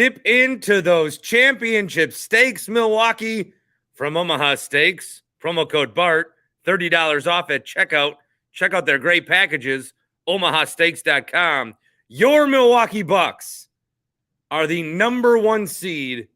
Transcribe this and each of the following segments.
Dip into those championship steaks, Milwaukee, from Omaha Steaks. Promo code BART, $30 off at checkout. Check out their great packages, omahasteaks.com. Your Milwaukee Bucks are the number one seed,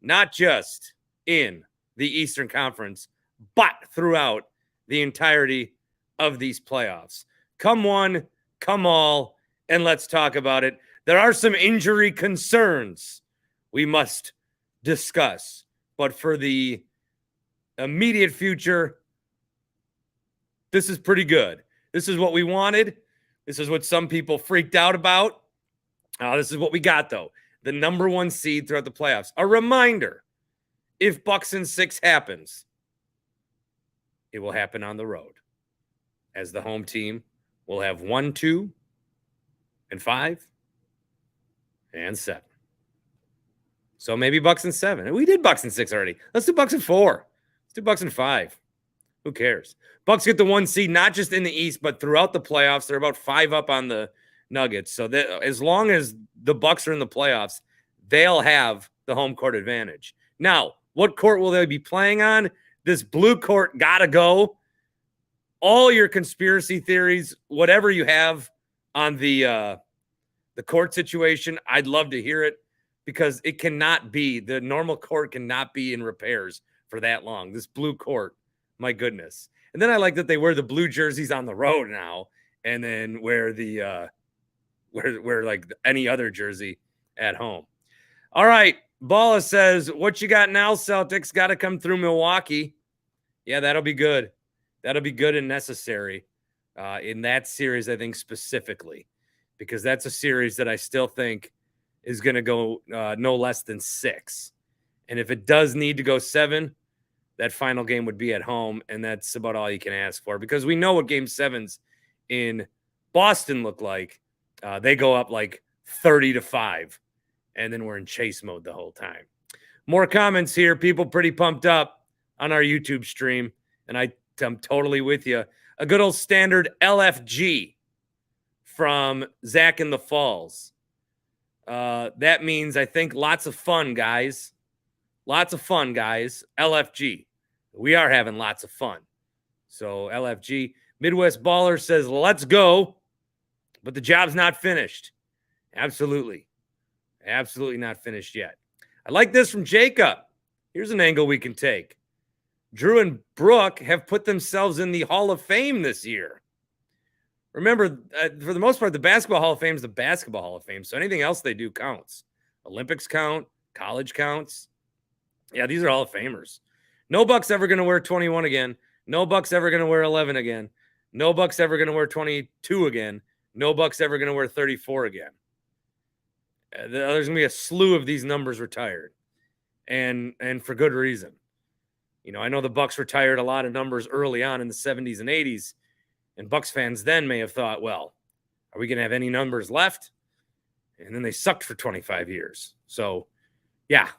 not just in the Eastern Conference, but throughout the entirety of these playoffs. Come one, come all, and let's talk about it. There are some injury concerns we must discuss, but for the immediate future, this is pretty good. This is what we wanted. This is what some people freaked out about. This is what we got, though. The number one seed throughout the playoffs. A reminder, if Bucks in 6 happens, it will happen on the road. As the home team, we'll have 1, 2, and 5, and 7. So maybe Bucks in 7. We did Bucks in 6 already. Let's do Bucks in 4. Let's do Bucks in 5. Who cares? Bucks get the 1 seed, not just in the East, but throughout the playoffs. They're about 5 up on the Nuggets. So that as long as the Bucks are in the playoffs, they'll have the home court advantage. Now, what court will they be playing on? This blue court gotta go. All your conspiracy theories, whatever you have on the court situation, I'd love to hear it, because it cannot be, the normal court cannot be in repairs for that long. This blue court, my goodness. And then I like that they wear the blue jerseys on the road now, and then wear the wear like any other jersey at home. All right, Balla says, what you got now, Celtics? Got to come through Milwaukee. Yeah, that'll be good. That'll be good and necessary in that series, I think, specifically, because that's a series that I still think is going to go no less than 6. And if it does need to go 7, that final game would be at home, and that's about all you can ask for, because we know what Game 7s in Boston look like. They go up like 30-5, and then we're in chase mode the whole time. More comments here. People pretty pumped up on our YouTube stream, and I'm totally with you. A good old standard LFG from Zach in the Falls. That means, I think, lots of fun, guys. Lots of fun, guys. LFG. We are having lots of fun. So LFG. Midwest Baller says, let's go. But the job's not finished. Absolutely. Absolutely not finished yet. I like this from Jacob. Here's an angle we can take. Drew and Brooke have put themselves in the Hall of Fame this year. Remember, for the most part, the Basketball Hall of Fame is the Basketball Hall of Fame, so anything else they do counts. Olympics count, college counts. Yeah, these are Hall of Famers. No Bucks ever going to wear 21 again. No Bucks ever going to wear 11 again. No Bucks ever going to wear 22 again. No Bucks ever going to wear 34 again. There's going to be a slew of these numbers retired, and for good reason. You know, I know the Bucks retired a lot of numbers early on in the 70s and 80s, and Bucks fans then may have thought, well, are we going to have any numbers left? And then they sucked for 25 years. So, yeah,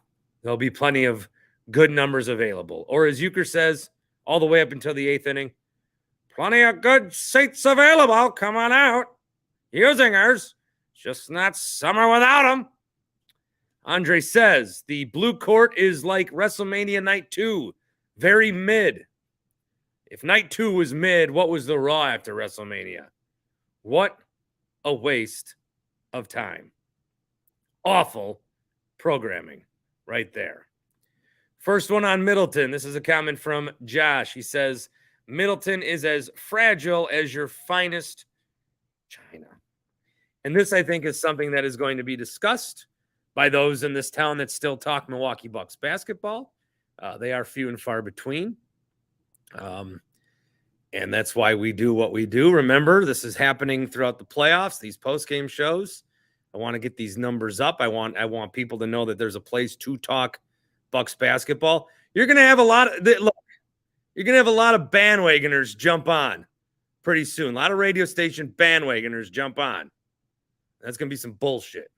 there'll be plenty of good numbers available. Or as Euchre says, all the way up until the 8th inning, plenty of good seats available. Come on out. Usingers. Just not summer without them. Andre says, the blue court is like WrestleMania Night 2. Very mid. If Night 2 was mid, what was the Raw after WrestleMania? What a waste of time. Awful programming right there. First one on Middleton. This is a comment from Josh. He says, Middleton is as fragile as your finest china. And this, I think, is something that is going to be discussed by those in this town that still talk Milwaukee Bucks basketball. They are few and far between. And that's why we do what we do. Remember, this is happening throughout the playoffs, these post-game shows. I want to get these numbers up. I want people to know that there's a place to talk Bucks basketball. You're going to have a lot of bandwagoners jump on pretty soon. A lot of radio station bandwagoners jump on. That's going to be some bullshit.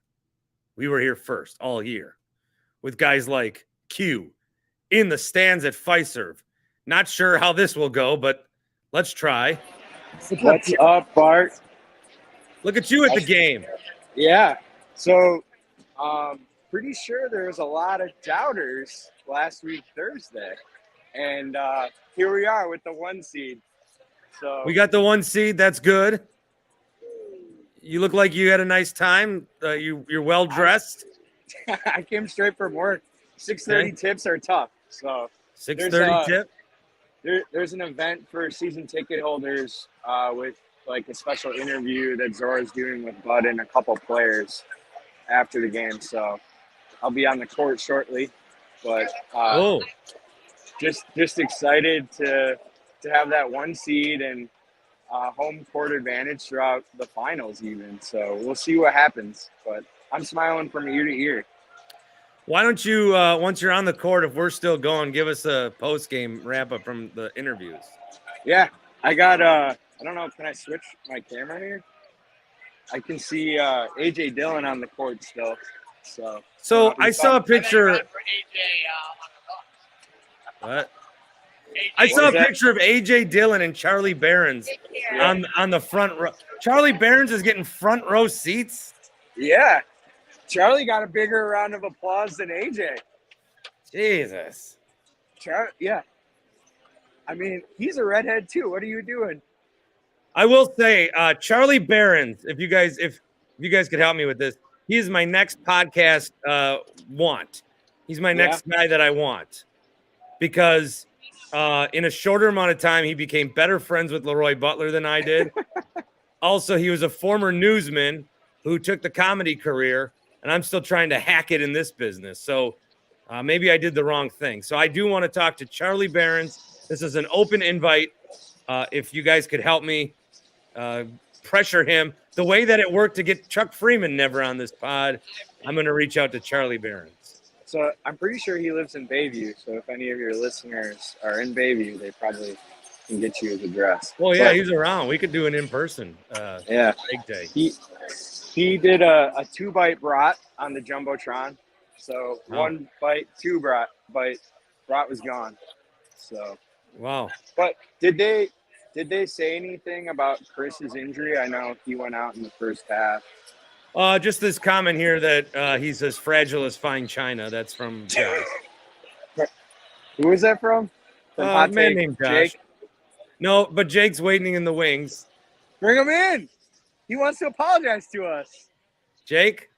We were here first all year with guys like Q in the stands at Fiserv. Not sure how this will go, but let's try. What's up, Bart? Look at you at the game. Yeah. So pretty sure there was a lot of doubters last week Thursday, and here we are with the 1 seed. So We got the 1 seed. That's good. You look like you had a nice time. You're well dressed. I came straight from work. 6:30 tips are tough. So 6:30 tip. there's an event for season ticket holders with like a special interview that Zora's doing with Bud and a couple players after the game. So I'll be on the court shortly, but just excited to have that 1 seed and home court advantage throughout the finals even. So we'll see what happens, but I'm smiling from ear to ear. Why don't you, once you're on the court, if we're still going, give us a post-game wrap-up from the interviews. Yeah, I got, I don't know, can I switch my camera here? I can see A.J. Dillon on the court still. So I saw a picture. What? I saw a picture of A.J. Dillon and Charlie Barons on the front row. Charlie Barons is getting front row seats? Yeah. Charlie got a bigger round of applause than AJ. Jesus. Yeah. I mean, he's a redhead too. What are you doing? I will say, Charlie Barons, if you guys could help me with this, he is my next podcast want. He's my next guy that I want. Because in a shorter amount of time, he became better friends with Leroy Butler than I did. Also, he was a former newsman who took the comedy career, and I'm still trying to hack it in this business. So maybe I did the wrong thing. So I do want to talk to Charlie Barons. This is an open invite. If you guys could help me pressure him the way that it worked to get Chuck Freeman never on this pod, I'm going to reach out to Charlie Barons. So I'm pretty sure he lives in Bayview. So if any of your listeners are in Bayview, they probably can get you his address. Well, yeah, he's around. We could do an in-person big day. He did a 2-bite brat on the Jumbotron. So 1 bite, 2 brat was gone. So wow. But did they say anything about Chris's injury? I know he went out in the first half. Just this comment here that he's as fragile as fine china. That's from Josh. Who is that from? A man named Josh. Jake? No, but Jake's waiting in the wings. Bring him in. He wants to apologize to us. Jake?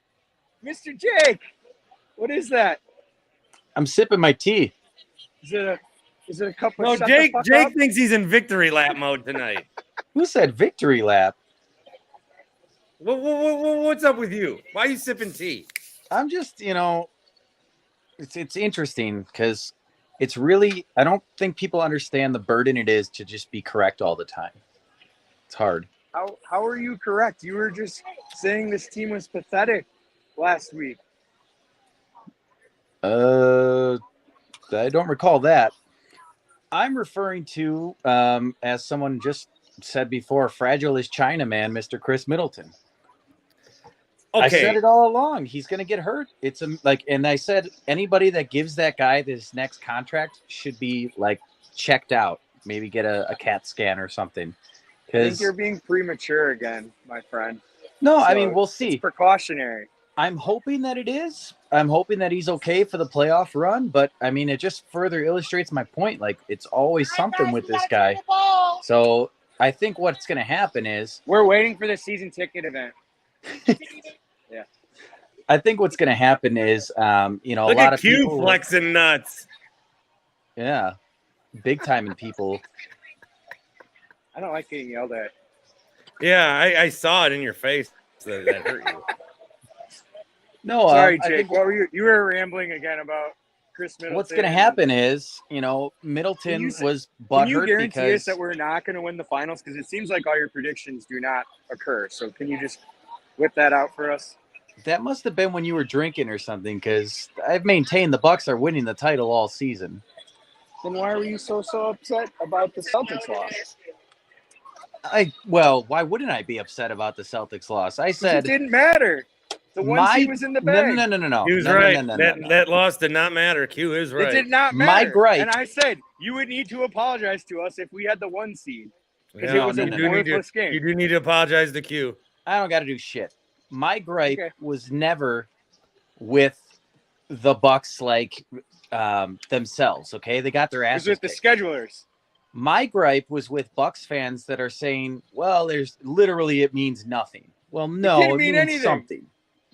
Mr. Jake, what is that? I'm sipping my tea. Is it a cup of No, Jake thinks he's in victory lap mode tonight. Who said victory lap? What's up with you? Why are you sipping tea? I'm just, it's interesting because it's really, I don't think people understand the burden it is to just be correct all the time. It's hard. How are you correct? You were just saying this team was pathetic last week. I don't recall that. I'm referring to, as someone just said before, fragile as China man, Mr. Chris Middleton. Okay. I said it all along. He's going to get hurt. It's and I said anybody that gives that guy this next contract should be checked out. Maybe get a CAT scan or something. I think you're being premature again, my friend. No, I mean, we'll see. It's precautionary. I'm hoping that it is. I'm hoping that he's okay for the playoff run, but I mean, it just further illustrates my point. It's always something with this guy. So I think what's going to happen is we're waiting for the season ticket event. Yeah. I think what's going to happen is, a Look lot at of Q people flexing nuts. Yeah. Big time in people. I don't like getting yelled at. Yeah, I saw it in your face that hurt you. No, sorry, Jake. What were you were rambling again about Chris Middleton. What's going to happen is, Middleton was butthurt. Can you guarantee us that we're not going to win the finals? Because it seems like all your predictions do not occur. So can you just whip that out for us? That must have been when you were drinking or something, because I've maintained the Bucks are winning the title all season. Then why were you so upset about the Celtics loss? Why wouldn't I be upset about the Celtics loss? I said it didn't matter. The one seed was in the bag. No. He was right. That loss did not matter. Q is right. It did not matter. My gripe. And I said you would need to apologize to us if we had the 1 seed. Because it was a worthless game. You do need to apologize to Q. I don't got to do shit. My gripe was never with the Bucks themselves. Okay, they got their It was asses with the kicked. schedulers. My gripe was with Bucks fans that are saying, "Well, there's literally it means nothing." Well, no, didn't it mean means anything. something.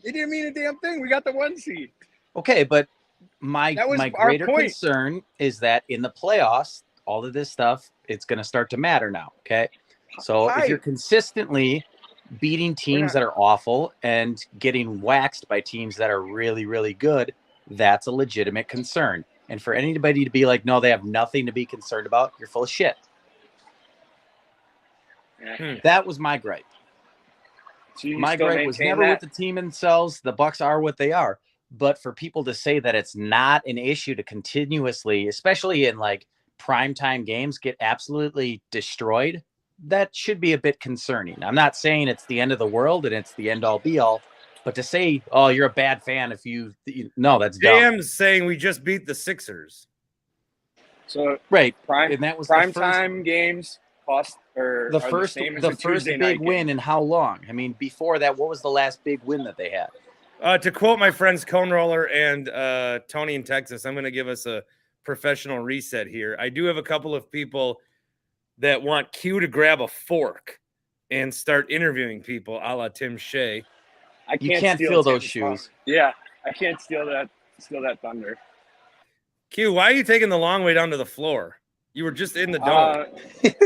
It didn't mean a damn thing. We got the 1 seed. Okay, but my That was our greater point. concern is that in the playoffs, all of this stuff, it's going to start to matter now. Okay, so if you're consistently beating teams that are awful and getting waxed by teams that are really, really good, that's a legitimate concern. And for anybody to be like, no, they have nothing to be concerned about, you're full of shit. That was my gripe. So my gripe was never with the team themselves. The Bucks are what they are. But for people to say that it's not an issue to continuously, especially in like primetime games, get absolutely destroyed, that should be a bit concerning. I'm not saying it's the end of the world and it's the end all be all, but to say, oh, you're a bad fan if no, that's dumb. JM's saying we just beat the Sixers. So right, and that was primetime games cost or the first big win in how long? I mean, before that, what was the last big win that they had? To quote my friends Cone Roller and Tony in Texas, I'm going to give us a professional reset here. I do have a couple of people that want Q to grab a fork and start interviewing people, a la Tim Shea. You can't steal those shoes. Yeah, I can't steal that thunder. Q, why are you taking the long way down to the floor? You were just in the dome.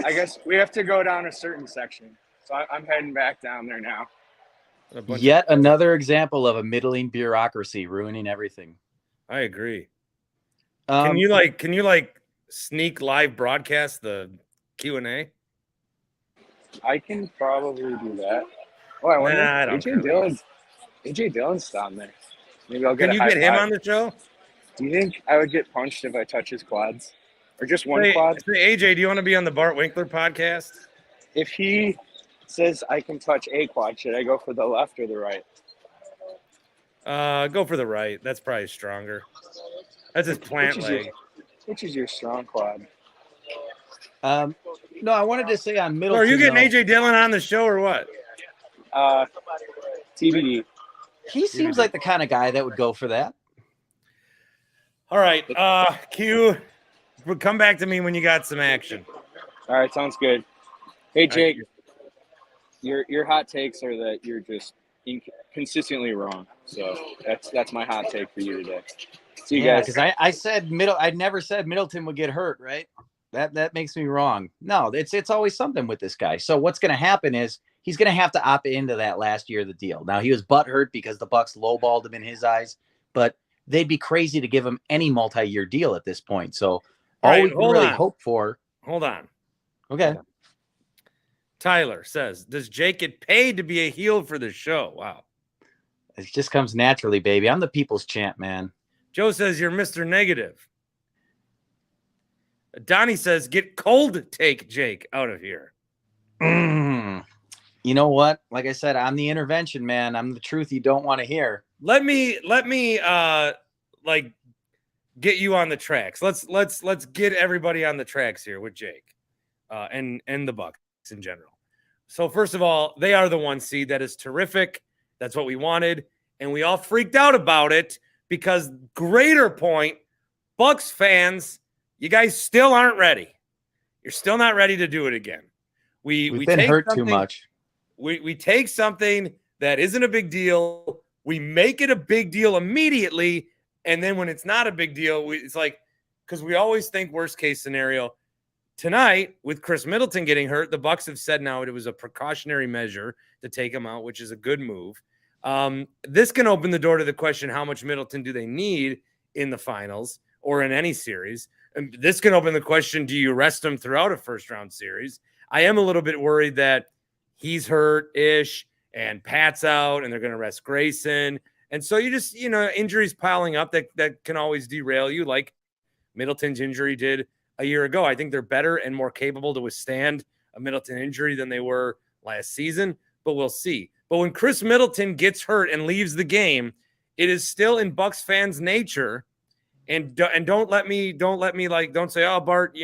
I guess we have to go down a certain section, so I'm heading back down there now. Yet another example of a middling bureaucracy ruining everything. I agree. Can you sneak live broadcast the Q&A? I can probably do that. Oh, I wonder. AJ Dillon's down there. Maybe I'll get. Can you get him on the show? Do you think I would get punched if I touch his quads, or just one quad? Hey, AJ, do you want to be on the Bart Winkler podcast? If he says I can touch a quad, should I go for the left or the right? Go for the right. That's probably stronger. That's his plant leg. Which is your strong quad? No, I wanted to say on Middleton. So are you getting AJ Dillon on the show or what? TBD. He seems like the kind of guy that would go for that. All right, Q, come back to me when you got some action. All right, sounds good. Hey, Jake, your hot takes are that you're just consistently wrong. So that's my hot take for you today. See you guys. Because I said I never said Middleton would get hurt, right? That makes me wrong. No, it's always something with this guy. So what's going to happen is he's going to have to opt into that last year of the deal. Now, he was butthurt because the Bucks lowballed him in his eyes, but they'd be crazy to give him any multi-year deal at this point. So all we can really hope for. Hold on. Okay. Tyler says, does Jake get paid to be a heel for the show? Wow. It just comes naturally, baby. I'm the people's champ, man. Joe says you're Mr. Negative. Donnie says, get cold take Jake out of here. You know what? Like I said, I'm the intervention, man. I'm the truth you don't want to hear. Let me get you on the tracks. Let's get everybody on the tracks here with Jake and the Bucks in general. So first of all, they are the 1 seed. That is terrific. That's what we wanted. And we all freaked out about it because greater point, Bucks fans, you guys still aren't ready. You're still not ready to do it again. We've been hurt too much. We take something that isn't a big deal. We make it a big deal immediately. And then when it's not a big deal, it's like, because we always think worst case scenario. Tonight, with Chris Middleton getting hurt, the Bucks have said now it was a precautionary measure to take him out, which is a good move. This can open the door to the question, how much Middleton do they need in the finals or in any series? And this can open the question, do you rest him throughout a first-round series? I am a little bit worried that he's hurt-ish and Pat's out and they're going to rest Grayson. And so you just, injuries piling up that can always derail you, like Middleton's injury did a year ago. I think they're better and more capable to withstand a Middleton injury than they were last season, but we'll see. But when Chris Middleton gets hurt and leaves the game, it is still in Bucks fans' nature. And don't say, oh, Bart,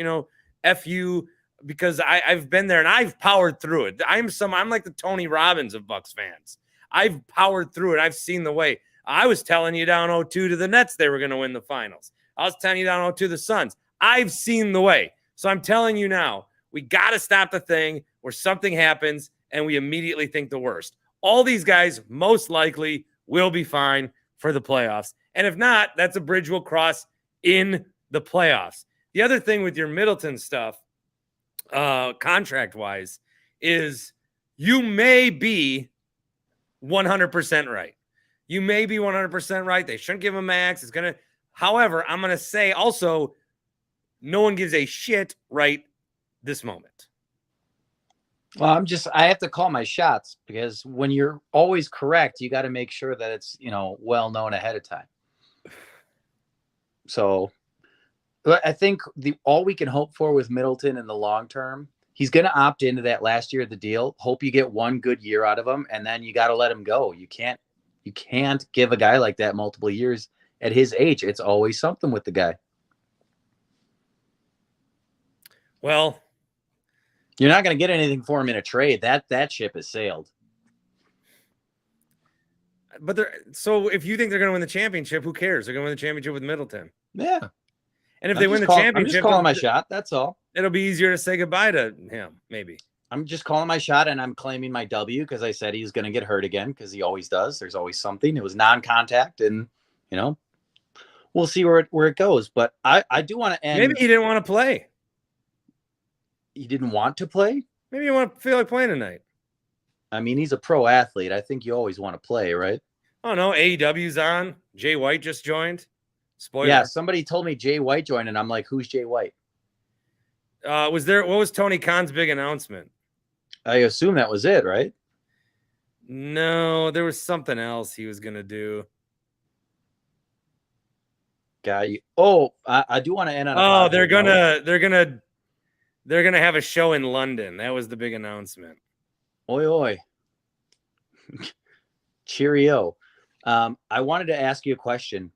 F you, because I've been there and I've powered through it. I'm like the Tony Robbins of Bucks fans. I've powered through it. I've seen the way. I was telling you down 0-2 to the Nets they were going to win the finals. I was telling you down 0-2 to the Suns. I've seen the way. So I'm telling you now, we got to stop the thing where something happens and we immediately think the worst. All these guys most likely will be fine for the playoffs. And if not, that's a bridge we'll cross in the playoffs. The other thing with your Middleton stuff, contract-wise, is you may be 100% right. You may be 100% right. They shouldn't give him max. It's going to, however, I'm going to say also, no one gives a shit right this moment. Well, I have to call my shots because when you're always correct, you got to make sure that it's, well known ahead of time. So I think all we can hope for with Middleton in the long term, he's going to opt into that last year of the deal. Hope you get one good year out of him, and then you got to let him go. You can't give a guy like that multiple years at his age. It's always something with the guy. Well, you're not going to get anything for him in a trade. That ship has sailed. But so if you think they're going to win the championship, who cares? They're going to win the championship with Middleton. Yeah. And if they win the championship, I'm just calling my shot. That's all. It'll be easier to say goodbye to him, maybe. I'm just calling my shot, and I'm claiming my W because I said he's going to get hurt again because he always does. There's always something. It was non-contact, and we'll see where it goes. But I do want to end. Maybe he didn't want to play. He didn't want to play? Maybe you want to feel like playing tonight. I mean, he's a pro athlete. I think you always want to play, right? Oh, no. AEW's on. Jay White just joined. Spoiler. Yeah, somebody told me Jay White joined, and I'm like, who's Jay White? What was Tony Khan's big announcement? I assume that was it, right? No, there was something else he was going to do. Got you. Oh, I do want to end on a they're going to have a show in London. That was the big announcement. Oi, oi. Cheerio. I wanted to ask you a question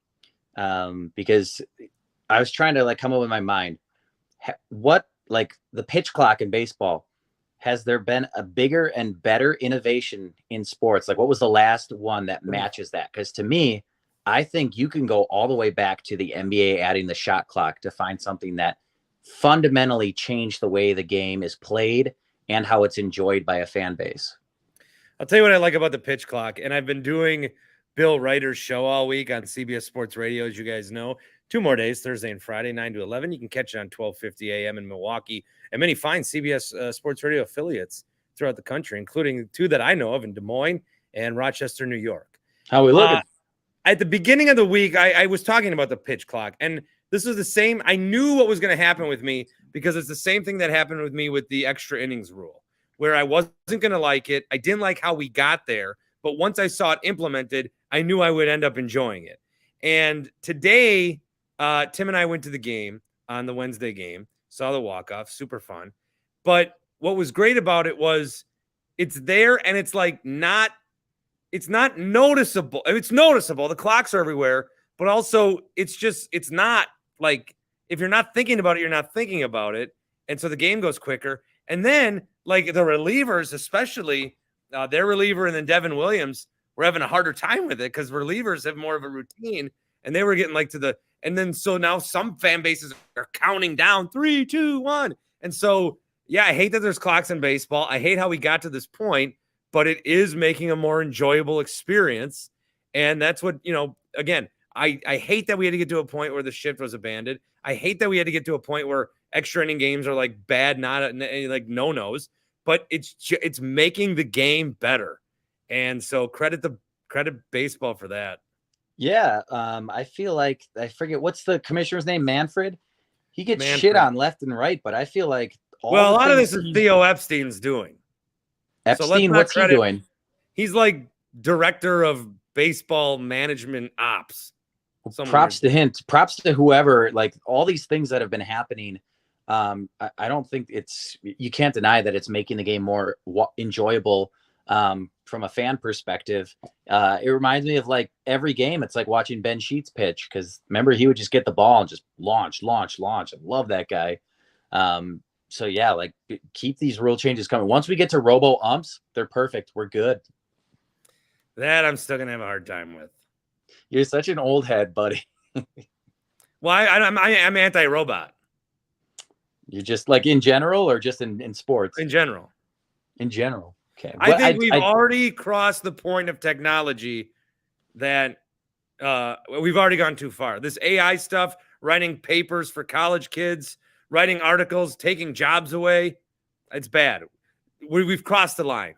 because I was trying to come up with my mind. What, the pitch clock in baseball, has there been a bigger and better innovation in sports? What was the last one that matches that? Because to me, I think you can go all the way back to the NBA adding the shot clock to find something that fundamentally changed the way the game is played and how it's enjoyed by a fan base. I'll tell you what I like about the pitch clock. And I've been doing Bill Ryder's show all week on CBS Sports Radio, as you guys know. 2 more days, Thursday and Friday, 9 to 11. You can catch it on 12:50 a.m. in Milwaukee and many fine CBS Sports Radio affiliates throughout the country, including 2 that I know of in Des Moines and Rochester, New York. How we looking? At the beginning of the week, I was talking about the pitch clock, and this was the same. I knew what was going to happen with me because it's the same thing that happened with me with the extra innings rule, where I wasn't going to like it. I didn't like how we got there, but once I saw it implemented, I knew I would end up enjoying it. And today, Tim and I went to the game on the Wednesday game, saw the walk-off, super fun. But what was great about it was it's there and it's not noticeable. It's noticeable. The clocks are everywhere, but also it's not if you're not thinking about it, you're not thinking about it. And so the game goes quicker. And then the relievers, especially their reliever and then Devin Williams, were having a harder time with it because relievers have more of a routine and they were getting and then so now some fan bases are counting down 3, 2, 1. And so, yeah, I hate that there's clocks in baseball. I hate how we got to this point, but it is making a more enjoyable experience. And that's what, again, I hate that we had to get to a point where the shift was abandoned. I hate that we had to get to a point where extra inning games are bad, not no-nos, but it's making the game better. And so credit baseball for that. Yeah. I feel I forget what's the commissioner's name, Manfred. He gets shit on left and right, but I feel a lot of this is Theo Epstein's doing. Epstein, what's he doing? He's director of baseball management ops. Props to him. Props to whoever, all these things that have been happening. I don't think you can't deny that it's making the game more enjoyable from a fan perspective. It reminds me of every game. It's like watching Ben Sheets pitch because remember he would just get the ball and just launch. I love that guy. So yeah, keep these rule changes coming. Once we get to robo umps, they're perfect. We're good. That I'm still gonna have a hard time with. You're such an old head, buddy. Well, I'm anti-robot You're just like in general or just in sports? in general. In general. Okay. I think we've already crossed the point of technology that we've already gone too far. This AI stuff, writing papers for college kids, writing articles, taking jobs away, it's bad. We've crossed the line.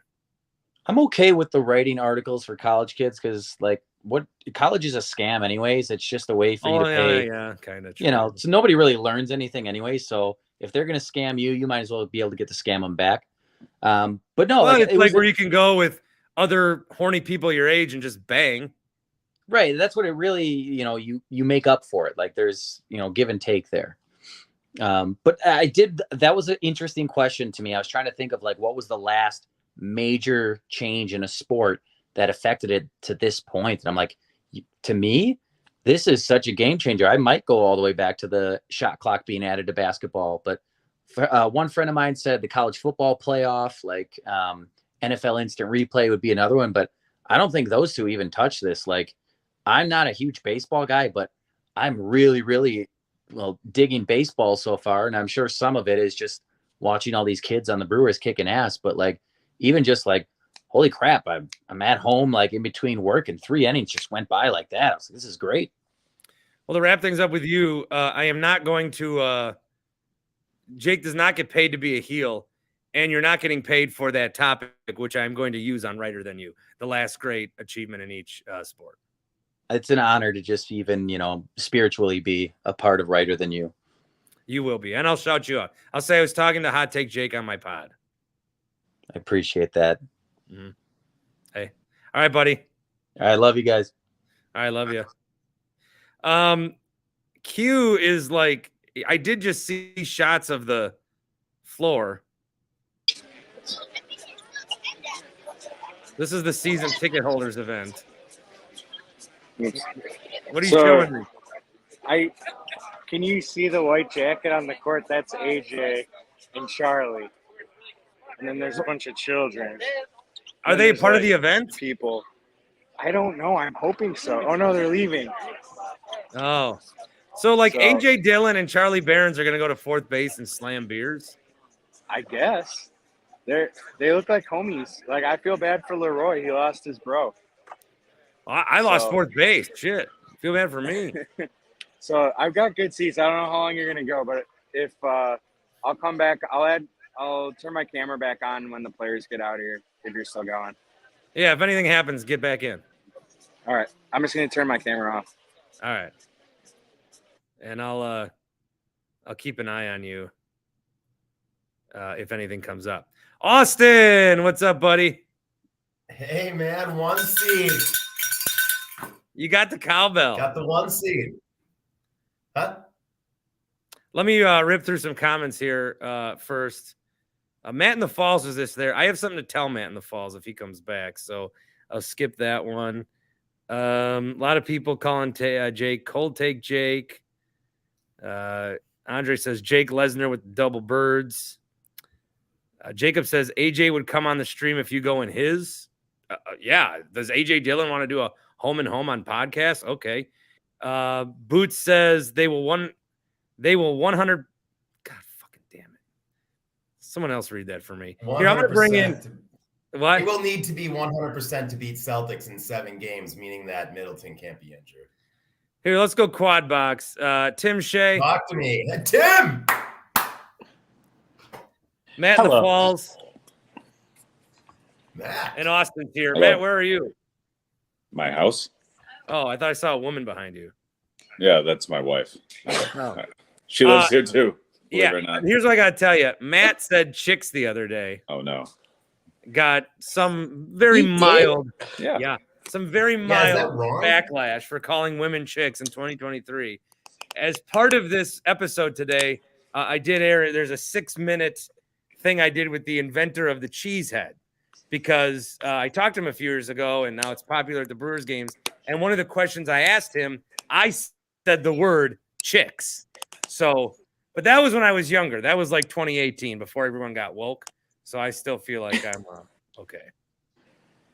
I'm okay with the writing articles for college kids because, like, what college is a scam, anyways. It's just a way for you to pay. Yeah, kind of. You know, so nobody really learns anything anyway. So if they're going to scam you, you might as well be able to get to scam them back. But no, well, it's like where you can go with other horny people your age and just bang. Right. That's what it really, you make up for it. Like there's, give and take there. But that was an interesting question to me. I was trying to think of like, what was the last major change in a sport that affected it to this point? And I'm like, to me, this is such a game changer. I might go all the way back to the shot clock being added to basketball. But one friend of mine said the college football playoff, like NFL instant replay would be another one. But I don't think those two even touch this. Like, I'm not a huge baseball guy, but I'm really, really digging baseball so far. And I'm sure some of it is just watching all these kids on the Brewers kicking ass. But like, even just like, holy crap, I'm at home, like in between work, and 3 innings just went by like that. I was like, this is great. Well, to wrap things up with you, I am not going to Jake does not get paid to be a heel, and you're not getting paid for that topic, which I'm going to use on Writer Than You, the last great achievement in each sport. It's an honor to just even, spiritually be a part of Writer Than You. You will be. And I'll shout you out. I'll say I was talking to Hot Take Jake on my pod. I appreciate that. Mm-hmm. Hey. All right, buddy. I love you guys. All right, love you. Q is like, I did just see shots of the floor. This is the season ticket holders event. What are you showing me? Can you see the white jacket on the court? That's AJ and Charlie. And then there's a bunch of children. Are they part of the event? People. I don't know. I'm hoping so. Oh, no, they're leaving. Oh. So, AJ Dillon and Charlie Barons are going to go to fourth base and slam beers? I guess. They look like homies. Like, I feel bad for Leroy. He lost his bro. I lost fourth base. Shit. Feel bad for me. So I've got good seats. I don't know how long you're gonna go, but if I'll come back, I'll turn my camera back on when the players get out here. If you're still going. Yeah. If anything happens, get back in. All right. I'm just gonna turn my camera off. All right. And I'll keep an eye on you if anything comes up. Austin, what's up, buddy? Hey man, 1 seed. You got the cowbell. Got the 1 seed. Huh? Let me rip through some comments here first. Matt in the Falls is this there. I have something to tell Matt in the Falls if he comes back, so I'll skip that one. A lot of people calling Jake Cold Take Jake. Andre says Jake Lesnar with double birds. Jacob says AJ would come on the stream if you go in his. Yeah. Does AJ Dillon want to do a home and home on podcast? Okay. Boots says they will 100. God fucking damn it. Someone else read that for me. Here, I'm going to bring in. What? He will need to be 100% to beat Celtics in 7 games, meaning that Middleton can't be injured. Here, let's go quad box. Tim Shea. Talk to me. Tim! Matt in the Falls. Matt. And Austin's here. Hello. Matt, where are you? My house? Oh, I thought I saw a woman behind you. Yeah, that's my wife. Oh. She lives here too. Yeah. Here's what I got to tell you. Matt said chicks the other day. Oh, no. Got some very mild. Yeah. Some very mild backlash for calling women chicks in 2023. As part of this episode today, I did air. There's a 6-minute thing I did with the inventor of the cheese head because I talked to him a few years ago, and now it's popular at the Brewers games. And one of the questions I asked him, I said the word chicks. So, but that was when I was younger. That was like 2018 before everyone got woke. So I still feel like I'm okay.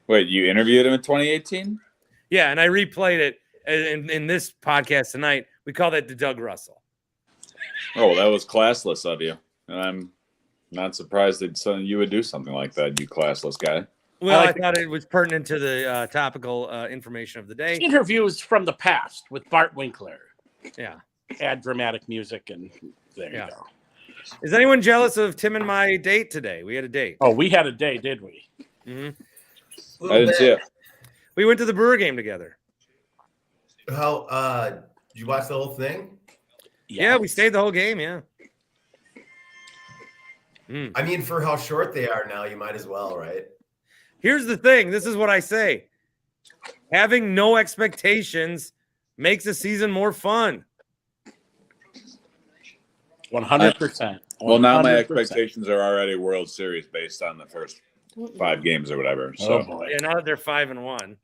Wait, you interviewed him in 2018? Yeah, and I replayed it in this podcast tonight, we call that the Doug Russell. Oh, that was classless of you. And I'm not surprised that you would do something like that, you classless guy. Well, I thought it was pertinent to the topical information of the day. Interviews from the past with Bart Winkler. Yeah. Add dramatic music, and there you go. Is anyone jealous of Tim and my date today? We had a date. Oh, we had a day, did we? Mm-hmm. I didn't see it. We went to the Brewer game together. How did you watch the whole thing? Yeah, we stayed the whole game, yeah. I mean, for how short they are now, you might as well, right? Here's the thing. This is what I say. Having no expectations makes the season more fun. 100%. Well, now my 100%. expectations are already World Series based on the first 5 games or whatever. So, Oh, boy. Yeah, now that they're 5-1.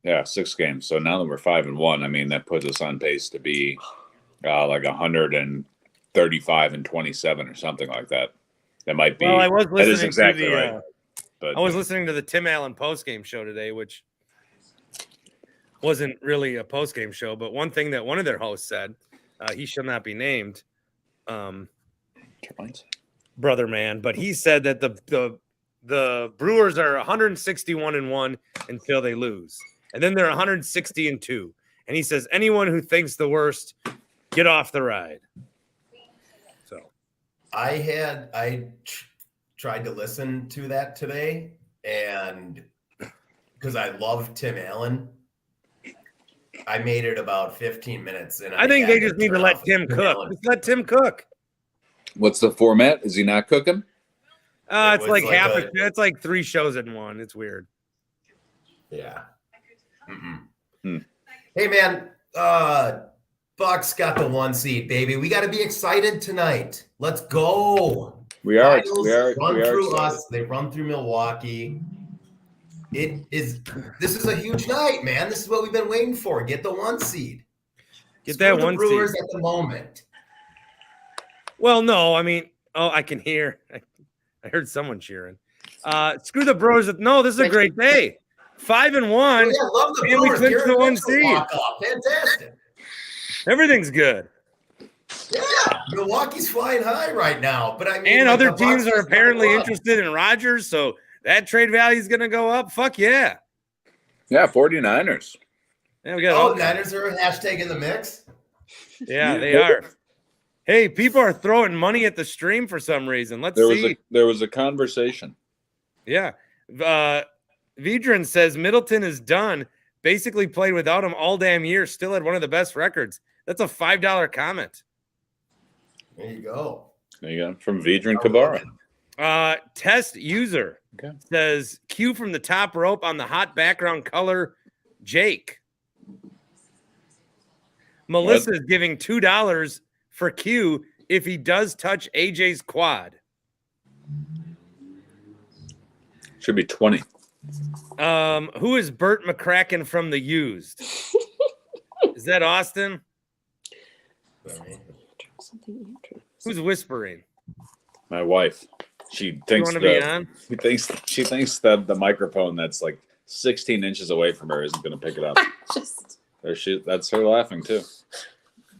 yeah, 6 games. So now that we're 5-1, I mean, that puts us on pace to be like 135 and 27 or something like that. That might be. Well, I was that is listening exactly to the. right. But I was listening to the Tim Allen postgame show today, which wasn't really a postgame show, but one thing that one of their hosts said, he shall not be named, brother man, but he said that the Brewers are 161-1 until they lose, and then they're 160-2. And he says anyone who thinks the worst, get off the ride. So I tried to listen to that today, and because I love Tim Allen, I made it about 15 minutes. And I think they had just need to turn let off Tim cook. Allen. Just let Tim cook. what's the format? Is he not cooking? It's was like like half. a- It's like 3 shows in one. It's weird. Yeah. Hmm. Hey, man. Bucks got the 1 seed, baby. We got to be excited tonight. Let's go. We are. Finals We are. run We are through excited. us. They run through Milwaukee. This is a huge night, man. This is what we've been waiting for. Get the 1 seed. Get Screw that the 1 Brewers seed. at the moment. Well, no, I mean, I can hear. I heard someone cheering. Screw the Brewers. No, this is a great day. 5-1. Oh, yeah, love the And we Brewers. clinched the Garrett 1 Mitchell seed. walk-off. Fantastic. Everything's good. Yeah, Milwaukee's flying high right now. But I mean, And like, other the Bucks teams are just apparently won. interested in Rodgers, so that trade value is going to go up. Fuck yeah. Yeah, 49ers. Yeah, we got Oh, all- Niners are a hashtag in the mix. Yeah, they are. Hey, people are throwing money at the stream for some reason. Let's see. There was a conversation. Yeah. Vedran says Middleton is done. Basically played without him all damn year. Still had one of the best records. That's a $5 comment. There you go. There you go. From Vedran Kabara. Test user says Q from the top rope on the hot background color, Jake. Melissa is giving $2 for Q if he does touch AJ's quad. Should be 20. Who is Bert McCracken from the Used? Is that Austin? Who's whispering? My wife. She thinks wanna be on? she thinks that the microphone that's like 16 inches away from her isn't going to pick it up. That's her laughing too.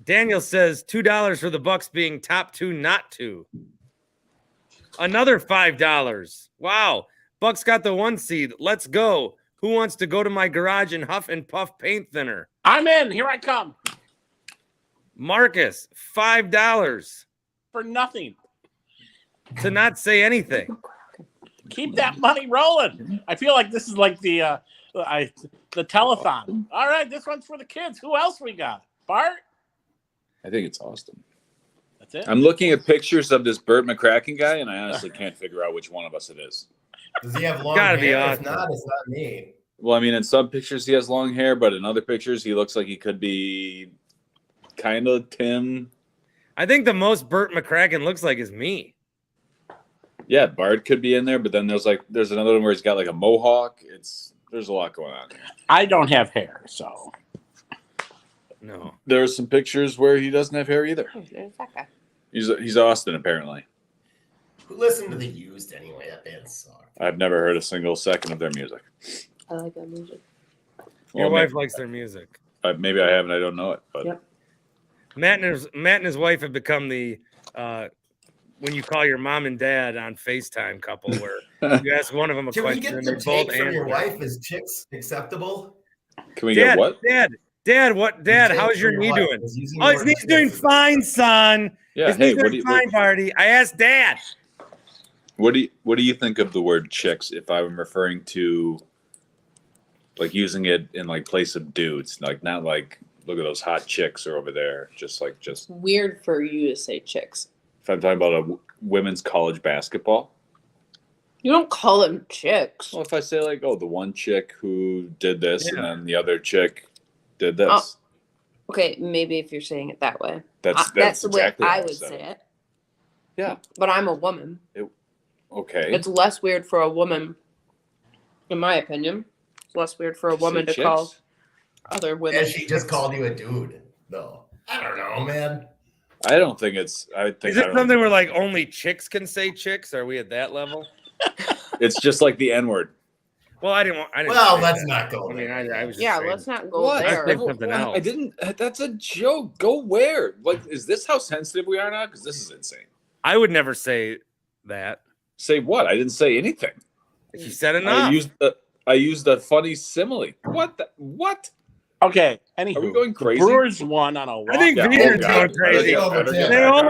Daniel says $2 for the Bucks being top 2, not 2. Another $5. Wow. Bucks got the 1 seed. Let's go. Who wants to go to my garage and huff and puff paint thinner? I'm in. Here I come. Marcus, $5 For nothing. to not say anything. Keep that money rolling. I feel like this is like the telethon. All right, this one's for the kids. Who else we got? Bart? I think it's Austin. That's it. I'm looking at pictures of this Bert McCracken guy, and I honestly can't figure out which one of us it is. Does he have long Gotta be hair? If awesome. not, it's not me. Well, I mean, in some pictures he has long hair, but in other pictures he looks like he could be kind of Tim. I think the most Bert McCracken looks like is me. Yeah, Bart could be in there, but then there's another one where he's got like a mohawk. There's a lot going on here. I don't have hair, so. No. There's some pictures where he doesn't have hair either. There's that guy. He's Austin apparently. Who listened to the Used anyway? That band sucked. I've never heard a single second of their music. I like that music. Your Well, wife maybe- likes their music. Maybe I haven't. I don't know it. But Yep. Matt and his wife have become the when you call your mom and dad on FaceTime couple, where you ask one of them a Can we question get and the they both take from your answer. wife? Is chicks acceptable? can we get what? Dad, The take how's your from knee wife doing? is using Oh, the his word knee's doing chicks. fine, son. Yeah. His Hey, knee's doing fine, Barty. I asked Dad. what do you think of the word chicks? If I'm referring to like using it in like place of dudes, like not like look at those hot chicks are over there. Just Weird for you to say chicks. if I'm talking about a women's college basketball. You don't call them chicks. Well, if I say like, oh, the one chick who did this, and Yeah. then the other chick did this, Oh. Okay, maybe if you're saying it that way. that's the way exactly how I would said say it. Yeah. But I'm a woman. Okay. It's less weird for a woman, in my opinion. It's less weird for a woman to Say call chicks? other women. And she just called you a dude, though. I don't know, man. I don't think it's. I think Is it something where like only chicks can say chicks? Are we at that level? it's just like the N word. Well, I didn't. Well, say let's that. not go I mean, there. I was just Yeah, saying. let's not go What? there. I said something else. I didn't. That's a joke. Go where? Like, is this how sensitive we are now? Because this is insane. I would never say that. Say what? I didn't say anything. You said enough. I used a funny simile. What? Okay. Anywho, Are we going crazy? The Brewers won on a walk. I think Yeah, Peter's oh, going God. crazy. Better get Hey, back hold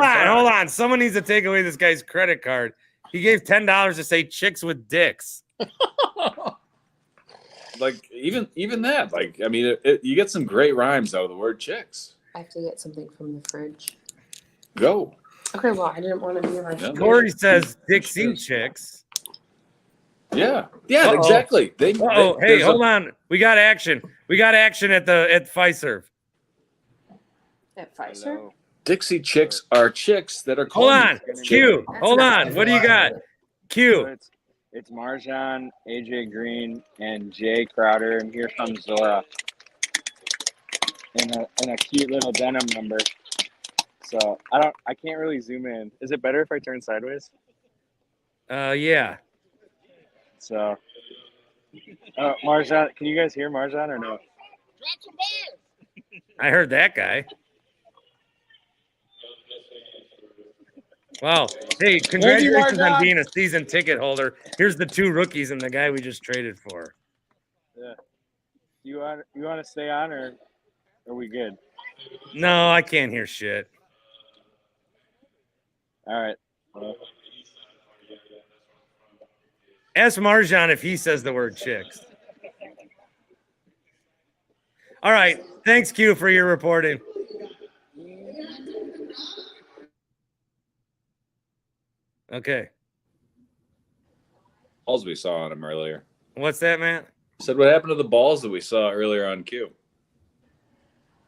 track. on. Someone needs to take away this guy's credit card. He gave $10 to say chicks with dicks. Like even that. Like I mean, you get some great rhymes out of the word chicks. I have to get something from the fridge. Go. Okay, well, I didn't want to be like. Yeah. Corey says Dixie chicks. Yeah, Uh-oh. exactly. Hey, hold on. We got action. At Fiserv. At Pfizer? Dixie chicks are chicks that are Hold called on. Q. Hold on. What do you got? So Q. it's Marjan, AJ Green, and Jay Crowder, and here comes Zora in a cute little denim number. So I can't really zoom in. Is it better if I turn sideways? Yeah. So Marjan, can you guys hear Marjan or no? I heard that guy. Wow. Hey, congratulations on being a season ticket holder. Here's the 2 rookies and the guy we just traded for. Yeah. You want to stay on or are we good? No, I can't hear shit. All right. Well, Ask Marjan if he says the word chicks. All right. Thanks, Q, for your reporting. Okay. balls we saw on him earlier. What's that, Matt? Said what happened to the balls that we saw earlier on Q?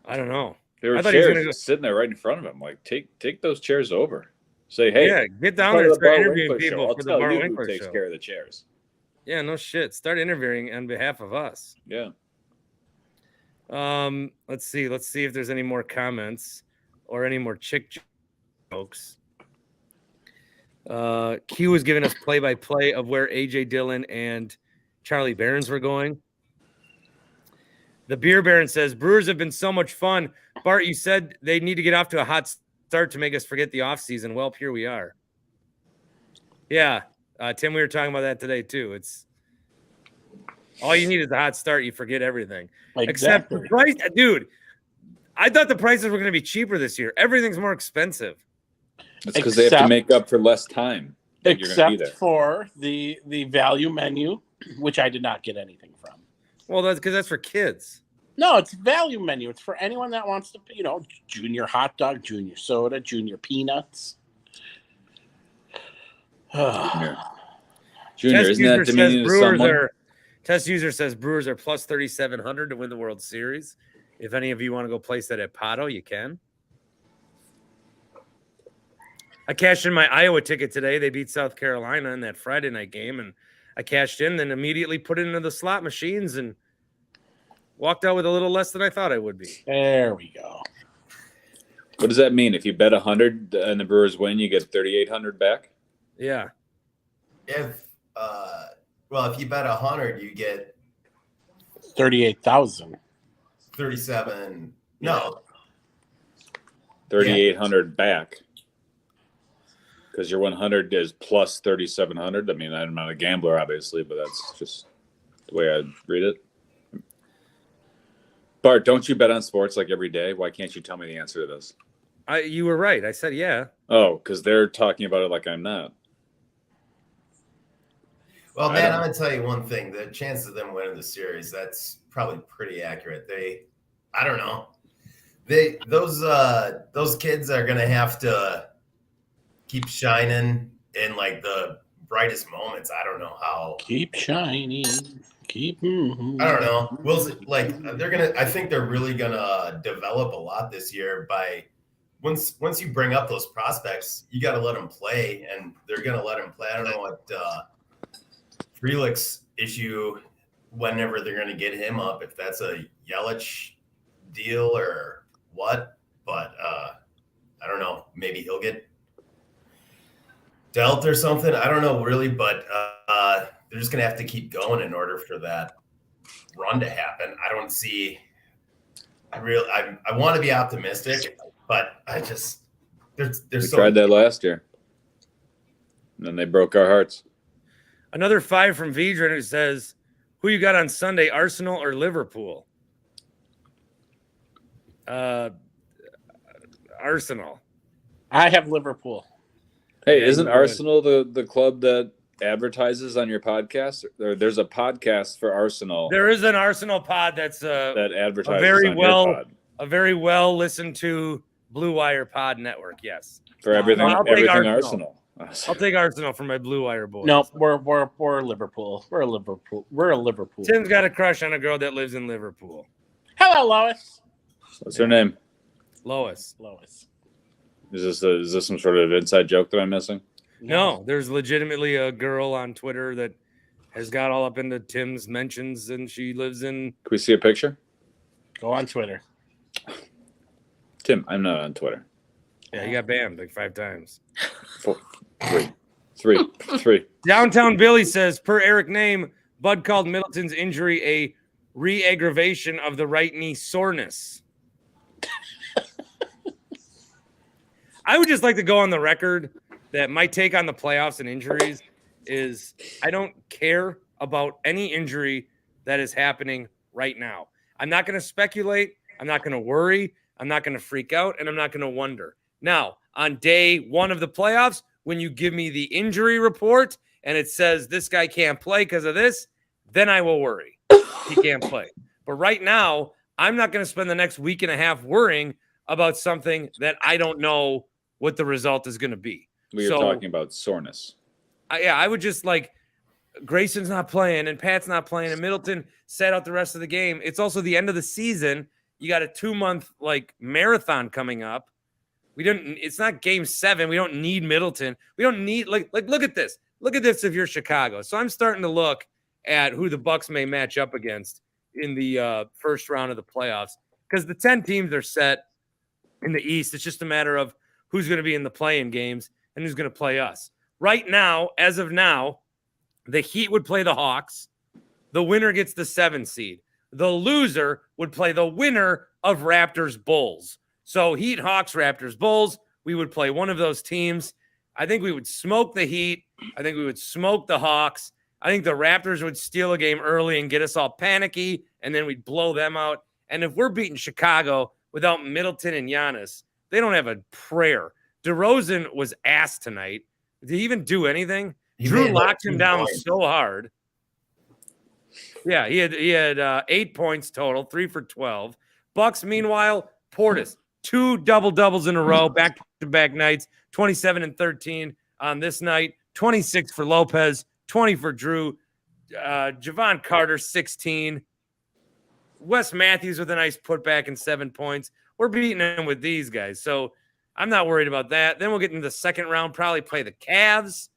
I don't know. There were I thought he was chairs gonna go- just sitting there right in front of him. Like, take those chairs over. Say, hey, Yeah, get down part there of and the start Bart interviewing Winkler Show. people I'll for the tell Bart you who Winkler takes Show. care of the chairs. Yeah, no shit. Start interviewing on behalf of us. Yeah. Let's see if there's any more comments or any more chick jokes. Q was giving us play-by-play of where AJ Dillon and Charlie Barons were going. The Beer Baron says, Brewers have been so much fun. Bart, you said they need to get off to a hot start to make us forget the offseason. Well, here we are. Yeah, Tim, we were talking about that today, too. It's all you need is a hot start. You forget everything. Except the price. Dude, I thought the prices were going to be cheaper this year. Everything's more expensive. It's because they have to make up for less time. That you're gonna be Except there. for the value menu, which I did not get anything from. Well, that's because that's for kids. No, it's value menu. It's for anyone that wants to, junior hot dog, junior soda, junior peanuts. Junior, isn't that demeaning to someone? Test user says Brewers are plus 3,700 to win the World Series. If any of you want to go place that at Pato, you can. I cashed in my Iowa ticket today. They beat South Carolina in that Friday night game, and I cashed in, then immediately put it into the slot machines and walked out with a little less than I thought I would be. There we go. What does that mean? If you bet 100 and the Brewers win, you get 3,800 back? Yeah. If you bet 100, you get 38,000. 37. No, 3,800 back. Because your 100 is plus 3,700. I mean, I'm not a gambler, obviously, but that's just the way I read it. Bart, don't you bet on sports like every day? Why can't you tell me the answer to this? You were right. I said yeah. Oh, because they're talking about it like I'm not. well, man, I'm gonna tell you one thing: the chance of them winning the series, that's probably pretty accurate. I don't know, those kids are gonna have to keep shining in like the brightest moments. I don't know how. Keep shining. Keep. I don't know. We'll see. Like I think they're really gonna develop a lot this year by once you bring up those prospects, you got to let them play, and they're gonna let them play. I don't know what Frelick's issue whenever they're gonna get him up, if that's a Yelich deal or what, but I don't know. Maybe he'll get dealt or something. I don't know really, but they're just gonna have to keep going in order for that run to happen. I don't see. I want to be optimistic, but I just there's We so tried that last year. And then they broke our hearts. Another 5 from Vedran who says, "Who you got on Sunday, Arsenal or Liverpool?" Arsenal. I have Liverpool. Hey, Yeah, isn't you would. Arsenal the club that advertises on your podcast? There's a podcast for Arsenal There is an Arsenal pod that's that advertises very on well- your pod a very well listened to Blue Wire pod network. Yes, for everything. I'll take Everything Arsenal. Arsenal. I'll take Arsenal for my Blue Wire boys. No, we're Liverpool. We're a Liverpool. Tim's got a crush on a girl that lives in Liverpool. Hello, Lois. What's her name? Lois. Is this some sort of inside joke that I'm missing? No, there's legitimately a girl on Twitter that has got all up into Tim's mentions, and she lives in. Can we see a picture? Go on Twitter. Tim, I'm not on Twitter. Yeah, he got banned like 5 times. 4, 3. Downtown Billy says, per Eric Name, Bud called Middleton's injury a re-aggravation of the right knee soreness. I would just like to go on the record that my take on the playoffs and injuries is I don't care about any injury that is happening right now. I'm not going to speculate. I'm not going to worry. I'm not going to freak out, and I'm not going to wonder. Now, on day 1 of the playoffs, when you give me the injury report and it says this guy can't play because of this, then I will worry. He can't play. But right now, I'm not going to spend the next week and a half worrying about something that I don't know what the result is going to be. We were talking about soreness. I would just like Grayson's not playing and Pat's not playing and Middleton sat out the rest of the game. It's also the end of the season. You got a 2-month like marathon coming up. It's not game 7. We don't need Middleton. We don't need like look at this. Look at this if you're Chicago. So I'm starting to look at who the Bucks may match up against in the first round of the playoffs because the 10 teams are set in the East. It's just a matter of who's going to be in the play-in games and who's going to play us. Right now, as of now, the Heat would play the Hawks. The winner gets the 7 seed. The loser would play the winner of Raptors Bulls. So Heat, Hawks, Raptors, Bulls. We would play one of those teams. I think we would smoke the Heat. I think we would smoke the Hawks. I think the Raptors would steal a game early and get us all panicky, and then we'd blow them out. And if we're beating Chicago without Middleton and Giannis, they don't have a prayer. DeRozan was ass tonight. Did he even do anything? Drew locked him down so hard. Yeah, he had 8 points total, 3 for 12. Bucks, meanwhile, Portis, 2 double-doubles in a row, back-to-back nights, 27 and 13 on this night, 26 for Lopez, 20 for Drew. Javon Carter, 16. Wes Matthews with a nice putback and 7 points. We're beating them with these guys, so I'm not worried about that. Then we'll get into the second round, probably play the Cavs.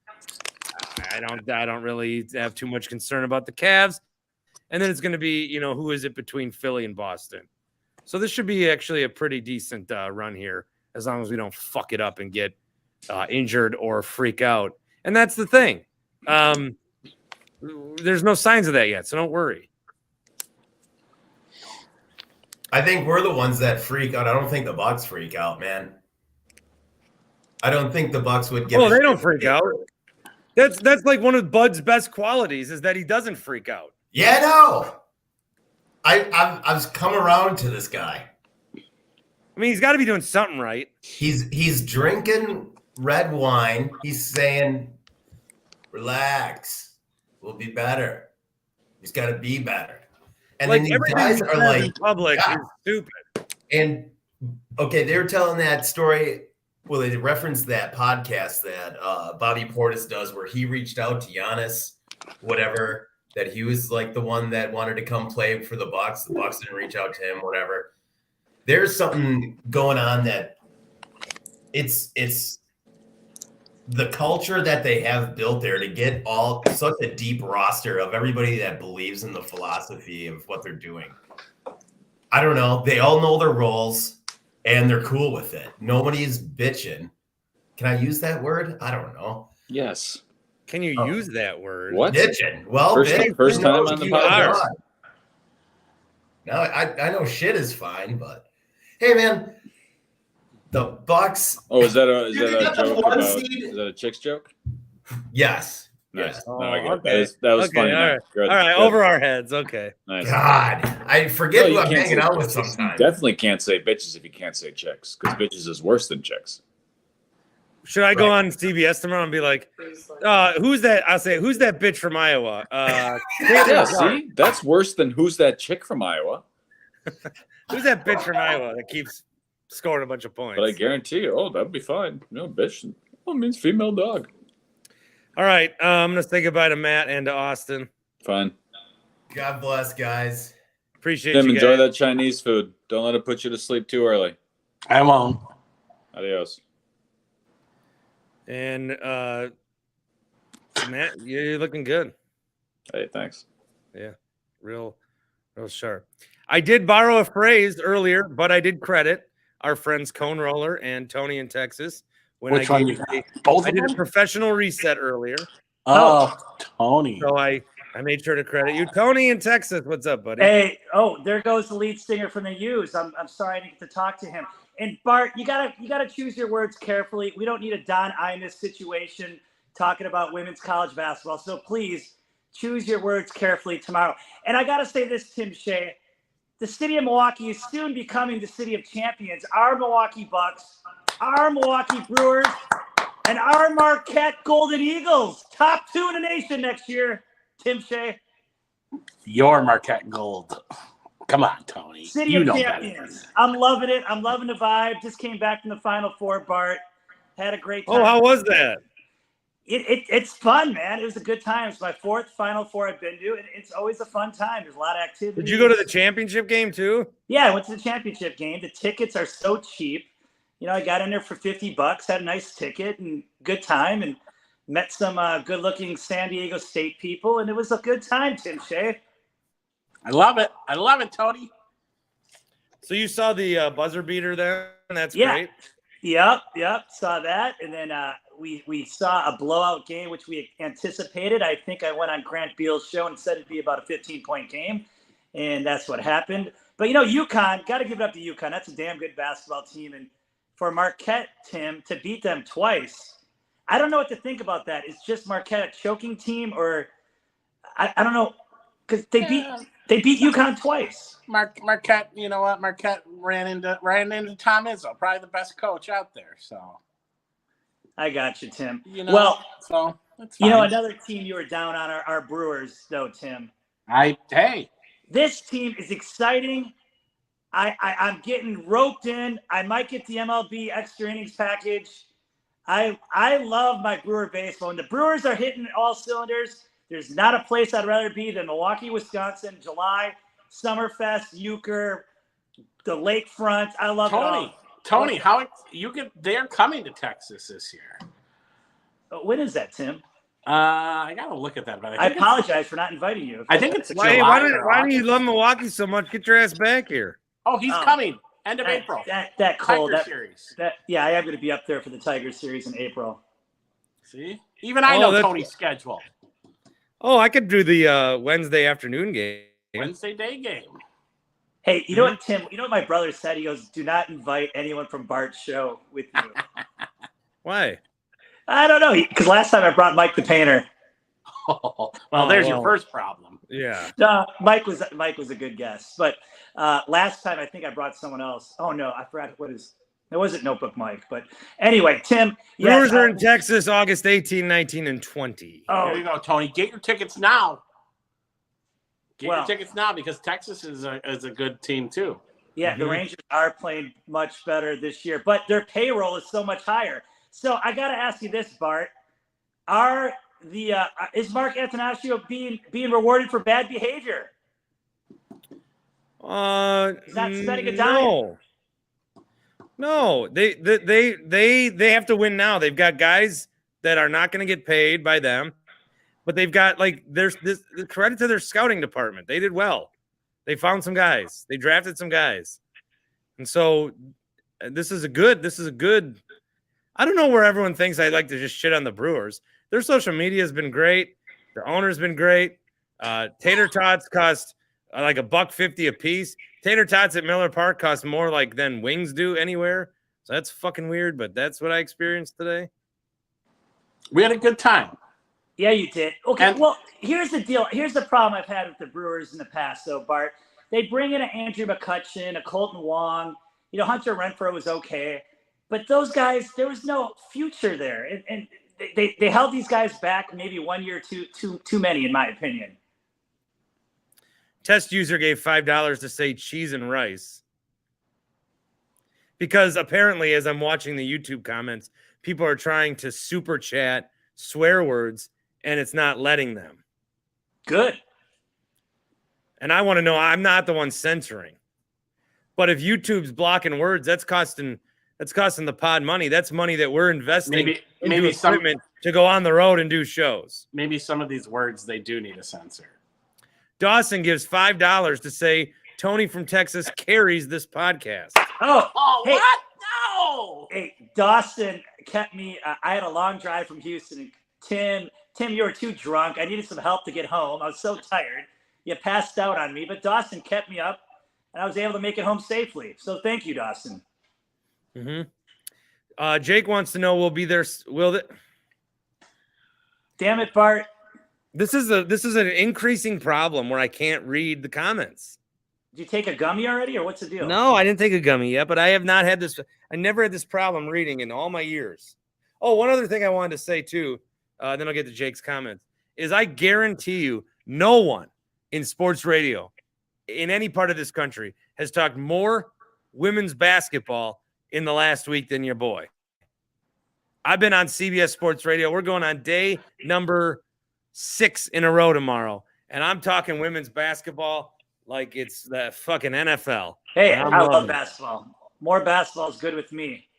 I don't really have too much concern about the Cavs. And then it's going to be, who is it between Philly and Boston? So this should be actually a pretty decent run here, as long as we don't fuck it up and get injured or freak out. And that's the thing. There's no signs of that yet, so don't worry. I think we're the ones that freak out. I don't think the Bucks freak out, man. I don't think the Bucks would give. Oh, they don't freak out. That's like one of Bud's best qualities is that he doesn't freak out. Yeah, no. I've come around to this guy. I mean, he's got to be doing something right. He's drinking red wine. He's saying, "Relax, we'll be better." He's got to be better. And like then these everything guys he are says like, in public "God." is stupid. And okay, they were telling that story. Well, they referenced that podcast that Bobby Portis does, where he reached out to Giannis, whatever. That he was like the one that wanted to come play for the Bucks. The Bucks didn't reach out to him, whatever. There's something going on that it's the culture that they have built there to get all such a deep roster of everybody that believes in the philosophy of what they're doing. I don't know. They all know their roles and they're cool with it. Nobody's bitching. Can I use that word? I don't know. Yes. Can you use that word? What? Bitching. Well, First time on the podcast. No, I know shit is fine, but hey, man, the Bucks. Oh, is that a Dude, they got the joke one about? seed. Is that a chick's joke? Yes. Nice. Yes. No, I get it. okay. That was Okay, funny. all enough. right. Good, All right, good. over our heads. Okay. Nice. God, I forget No, who you I'm can't hanging say out with bitches. You sometimes. definitely can't say bitches if you can't say chicks, because bitches is worse than chicks. Should I go Right. on CBS tomorrow and be like, who's that? I'll say, who's that bitch from Iowa? Yeah, see, that's worse than who's that chick from Iowa. Who's that bitch from Iowa that keeps scoring a bunch of points? But I guarantee you, that'd be fine. No, bitch. Well, it means female dog. All right, I'm gonna say goodbye to Matt and to Austin. Fine. God bless, guys. Appreciate Tim, you enjoy guys. that Chinese food. Don't let it put you to sleep too early. I won't. Adios. And Matt, you're looking good. Hey, thanks. Yeah, real sharp. I did borrow a phrase earlier, but I did credit our friends Cone Roller and Tony in Texas when Which I one? gave Both I of did a them? professional reset earlier. Oh, Tony. So I made sure to credit you. Tony in Texas, what's up, buddy? Hey, there goes the lead singer from the U's. I'm sorry I didn't get to talk to him. And Bart, you gotta choose your words carefully. We don't need a Don Imus situation talking about women's college basketball. So please choose your words carefully tomorrow. And I gotta say this, Tim Shea, the city of Milwaukee is soon becoming the city of champions. Our Milwaukee Bucks, our Milwaukee Brewers, and our Marquette Golden Eagles, top 2 in the nation next year. Tim Shea. Your Marquette Gold. Come on, Tony. City You of know Champions. I'm loving it. I'm loving the vibe. Just came back from the Final Four, Bart. Had a great time. Oh, how was that? It's fun, man. It was a good time. It's my 4th Final Four I've been to, and it's always a fun time. There's a lot of activity. Did you go to the championship game too? Yeah, I went to the championship game. The tickets are so cheap. You know, I got in there for $50, had a nice ticket and good time, and met some good-looking San Diego State people, and it was a good time, Tim Shea. I love it. I love it, Tony. So you saw the buzzer beater there? That's Yeah. great. Yep. Saw that, and then we saw a blowout game, which we anticipated. I think I went on Grant Beal's show and said it'd be about a 15-point game, and that's what happened. But UConn, got to give it up to UConn. That's a damn good basketball team, and for Marquette, Tim, to beat them twice, I don't know what to think about that. Is just Marquette a choking team, or I don't know, because they beat UConn twice. Marquette, you know what? Marquette ran into Tom Izzo, probably the best coach out there. So I got you, Tim. So that's fine. fine. Another team you were down on our Brewers, though, Tim. Hey. This team is exciting. I'm getting roped in. I might get the MLB extra innings package. I love my Brewer baseball. When the Brewers are hitting all cylinders, there's not a place I'd rather be than Milwaukee, Wisconsin, July, Summerfest, Euchre, the lakefront. I love it all. Tony, they're coming to Texas this year. When is that, Tim? I gotta look at that. But I apologize for not inviting you. I think it's Why July do you love Milwaukee so much? Get your ass back here. Oh, he's coming. End of April. That cold. Tiger series. Yeah, I am going to be up there for the Tiger series in April. See? Even I know Tony's schedule. Oh, I could do the Wednesday afternoon game. Wednesday day game. Hey, you know what, Tim? You know what my brother said? He goes, "Do not invite anyone from Bart's show with you." Why? I don't know, because last time I brought Mike the painter. Well, there's your first problem. Yeah. No, Mike was a good guess, but last time I think I brought someone else. Oh no, I forgot what his. It wasn't Notebook Mike, but anyway, Tim. Brewers are in Texas, August 18, 19, and 20. There you go, Tony. Get your tickets now. Get Well- your tickets now because Texas is a good team too. Yeah, the Rangers are playing much better this year, but their payroll is so much higher. So I got to ask you this, Bart: is Mark Attanasio being rewarded for bad behavior? Is that setting a dime? No, they have to win now. They've got guys that are not going to get paid by them, but they've got there's this credit to their scouting department. They did well. They found some guys. They drafted some guys, and so this is a good. I don't know where everyone thinks I like to just shit on the Brewers. Their social media has been great. Their owner's been great. Tater tots cost like $1.50 a piece. Tater tots at Miller Park cost more than wings do anywhere. So that's fucking weird, but that's what I experienced today. We had a good time. Yeah, you did. Okay, well, here's the deal. Here's the problem I've had with the Brewers in the past, though, Bart. They bring in an Andrew McCutchen, a Colton Wong. Hunter Renfroe was okay. But those guys, there was no future there. And they held these guys back maybe 1 year too many, in my opinion. Test user gave $5 to say cheese and rice. Because apparently, as I'm watching the YouTube comments, people are trying to super chat swear words, and it's not letting them. Good. And I want to know, I'm not the one censoring. But if YouTube's blocking words, that's costing the pod money. That's money that we're investing into equipment to go on the road and do shows. Maybe some of these words they do need a censor. Dawson gives $5 to say Tony from Texas carries this podcast. Oh, hey, what? No. Hey, Dawson kept me. I had a long drive from Houston. And Tim, you were too drunk. I needed some help to get home. I was so tired. You passed out on me, but Dawson kept me up, and I was able to make it home safely. So thank you, Dawson. Jake wants to know, Damn it, Bart. This is an increasing problem where I can't read the comments. Did you take a gummy already, or what's the deal? No, I didn't take a gummy yet, but I have not had this. I never had this problem reading in all my years. Oh, one other thing I wanted to say too, then I'll get to Jake's comments, is I guarantee you no one in sports radio in any part of this country has talked more women's basketball in the last week than your boy. I've been on CBS Sports Radio. We're going on day number 6 in a row tomorrow, and I'm talking women's basketball like it's the fucking NFL. Hey, I love basketball. More basketball is good with me.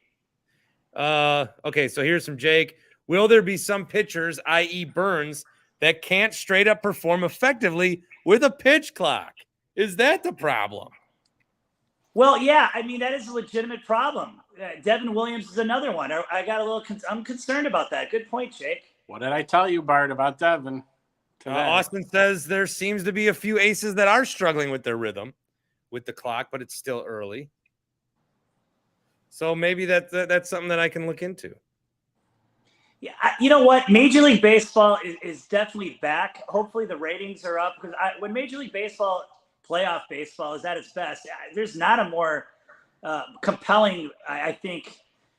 Okay, so here's from Jake. Will there be some pitchers, i.e. Burns, that can't straight up perform effectively with a pitch clock? Is that the problem? Well, yeah, I mean, that is a legitimate problem. Devin Williams is another one. I'm concerned about that. Good point, Jake. What did I tell you, Bart, about Devin? Austin says there seems to be a few aces that are struggling with their rhythm with the clock, but it's still early. So maybe that's something that I can look into. Yeah, you know what? Major League Baseball is definitely back. Hopefully the ratings are up, because when Major League Baseball, playoff baseball, is at its best, there's not a more compelling, I think,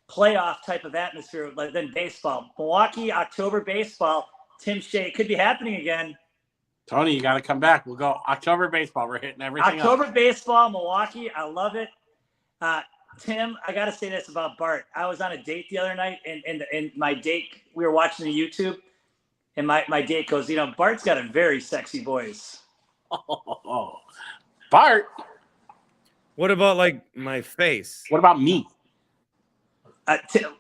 playoff type of atmosphere than baseball. Milwaukee, October baseball, Tim Shea, could be happening again. Tony, you got to come back. We'll go October baseball. We're hitting everything October up. baseball, Milwaukee. I love it. Tim, I got to say this about Bart. I was on a date the other night, and my date, we were watching the YouTube, and my date goes, Bart's got a very sexy voice. Oh, Bart. What about my face? What about me?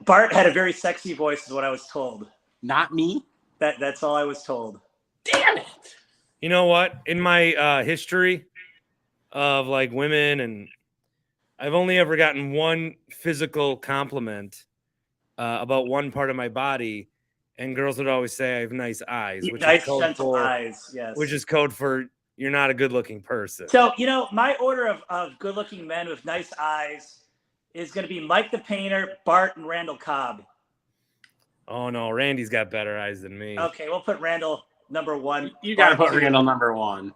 Bart had a very sexy voice, is what I was told. Not me? That's all I was told. Damn it. You know what? In my history of women, and I've only ever gotten one physical compliment about one part of my body, and girls would always say I have nice eyes, which Nice, is code gentle for eyes, yes. which is code for you're not a good-looking person. So, my order of good-looking men with nice eyes is going to be Mike the Painter, Bart, and Randall Cobb. Oh, no. Randy's got better eyes than me. Okay, we'll put Randall number 1. You got to Bart put 2. Randall number 1.